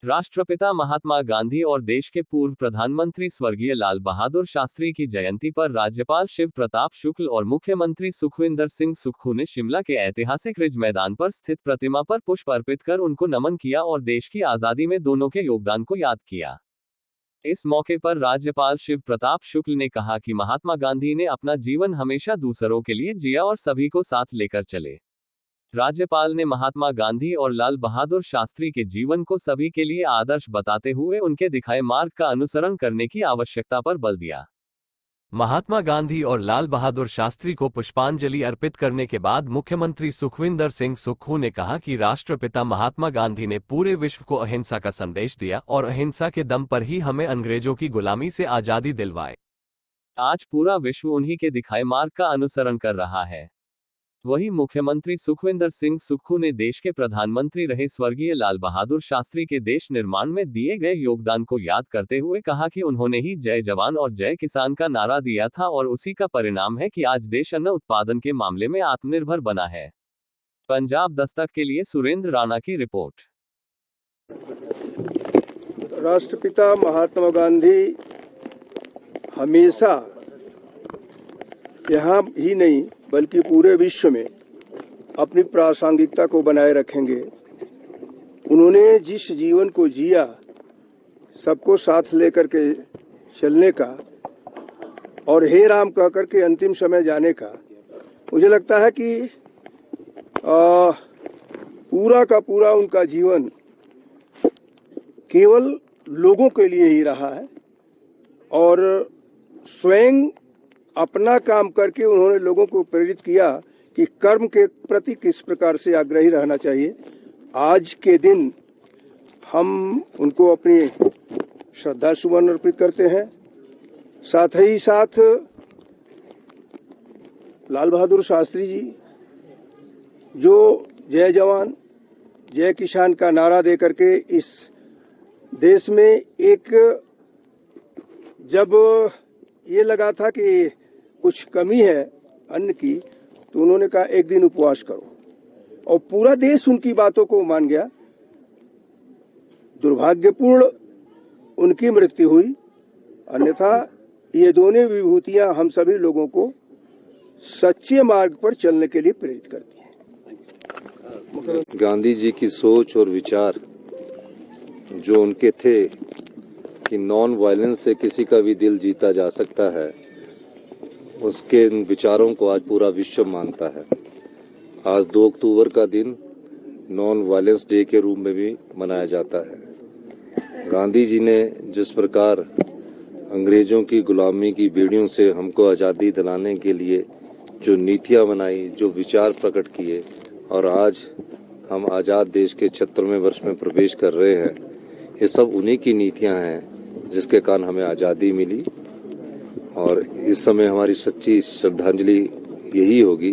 राष्ट्रपिता महात्मा गांधी और देश के पूर्व प्रधानमंत्री स्वर्गीय लाल बहादुर शास्त्री की जयंती पर राज्यपाल शिव प्रताप शुक्ल और मुख्यमंत्री सुखविंदर सिंह सुक्खू ने शिमला के ऐतिहासिक रिज मैदान पर स्थित प्रतिमा पर पुष्प अर्पित कर उनको नमन किया और देश की आजादी में दोनों के योगदान को याद किया। इस मौके पर राज्यपाल शिव प्रताप शुक्ल ने कहा कि महात्मा गांधी ने अपना जीवन हमेशा दूसरों के लिए जिया और सभी को साथ लेकर चले। राज्यपाल ने महात्मा गांधी और लाल बहादुर शास्त्री के जीवन को सभी के लिए आदर्श बताते हुए उनके दिखाए मार्ग का अनुसरण करने की आवश्यकता पर बल दिया। महात्मा गांधी और लाल बहादुर शास्त्री को पुष्पांजलि अर्पित करने के बाद मुख्यमंत्री सुखविंदर सिंह सुक्खू ने कहा कि राष्ट्रपिता महात्मा गांधी ने पूरे विश्व को अहिंसा का संदेश दिया और अहिंसा के दम पर ही हमें अंग्रेजों की गुलामी से आजादी दिलवाई। आज पूरा विश्व उन्हीं के दिखाए मार्ग का अनुसरण कर रहा है। वहीं मुख्यमंत्री सुखविंदर सिंह सुक्खू ने देश के प्रधानमंत्री रहे स्वर्गीय लाल बहादुर शास्त्री के देश निर्माण में दिए गए योगदान को याद करते हुए कहा कि उन्होंने ही जय जवान और जय किसान का नारा दिया था और उसी का परिणाम है कि आज देश अन्न उत्पादन के मामले में आत्मनिर्भर बना है। पंजाब दस्तक के लिए सुरेंद्र राणा की रिपोर्ट। राष्ट्रपिता महात्मा गांधी हमेशा यहाँ ही नहीं बल्कि पूरे विश्व में अपनी प्रासंगिकता को बनाए रखेंगे। उन्होंने जिस जीवन को जिया, सबको साथ लेकर के चलने का और हे राम कहकर के अंतिम समय जाने का, मुझे लगता है कि पूरा का पूरा उनका जीवन केवल लोगों के लिए ही रहा है और स्वयं अपना काम करके उन्होंने लोगों को प्रेरित किया कि कर्म के प्रति किस प्रकार से आग्रही रहना चाहिए। आज के दिन हम उनको अपनी श्रद्धा सुमन अर्पित करते हैं। साथ ही साथ लाल बहादुर शास्त्री जी जो जय जवान जय किसान का नारा दे करके इस देश में एक जब ये लगा था कि कुछ कमी है अन्न की, तो उन्होंने कहा एक दिन उपवास करो और पूरा देश उनकी बातों को मान गया। दुर्भाग्यपूर्ण उनकी मृत्यु हुई, अन्यथा ये दोनों विभूतियां हम सभी लोगों को सच्चे मार्ग पर चलने के लिए प्रेरित करती हैं। गांधी जी की सोच और विचार जो उनके थे कि नॉन वायलेंस से किसी का भी दिल जीता जा सकता है, उसके विचारों को आज पूरा विश्व मानता है। आज 2 अक्टूबर का दिन नॉन वायलेंस डे के रूप में भी मनाया जाता है। गांधी जी ने जिस प्रकार अंग्रेजों की गुलामी की बेड़ियों से हमको आज़ादी दिलाने के लिए जो नीतियां बनाई, जो विचार प्रकट किए और आज हम आज़ाद देश के 76वें वर्ष में प्रवेश कर रहे हैं, ये सब उन्हीं की नीतियां हैं जिसके कारण हमें आज़ादी मिली। और इस समय हमारी सच्ची श्रद्धांजलि यही होगी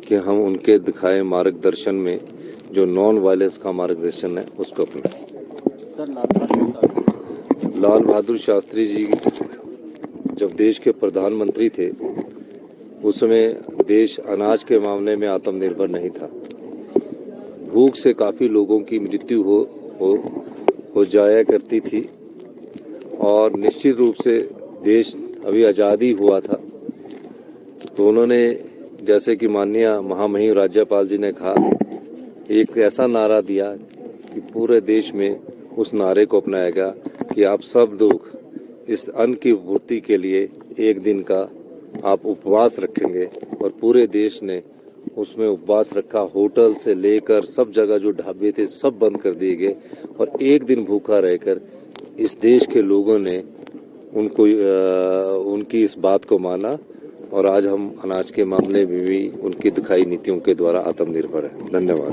कि हम उनके दिखाए मार्गदर्शन में जो नॉन वायलेंस का मार्गदर्शन है उसको अपनाएं। लाल बहादुर शास्त्री जी जब देश के प्रधानमंत्री थे, उस समय देश अनाज के मामले में आत्मनिर्भर नहीं था। भूख से काफी लोगों की मृत्यु हो जाया करती थी और निश्चित रूप से देश अभी आज़ादी हुआ था, तो उन्होंने जैसे कि माननीय महामहिम राज्यपाल जी ने कहा, एक ऐसा नारा दिया कि पूरे देश में उस नारे को अपनाया गया कि आप सब लोग इस अन्न की पूर्ति के लिए एक दिन का आप उपवास रखेंगे और पूरे देश ने उसमें उपवास रखा। होटल से लेकर सब जगह जो ढाबे थे सब बंद कर दिए गए और एक दिन भूखा रहकर इस देश के लोगों ने उनकी इस बात को माना और आज हम अनाज के मामले में भी उनकी दिखाई नीतियों के द्वारा आत्मनिर्भर है। धन्यवाद।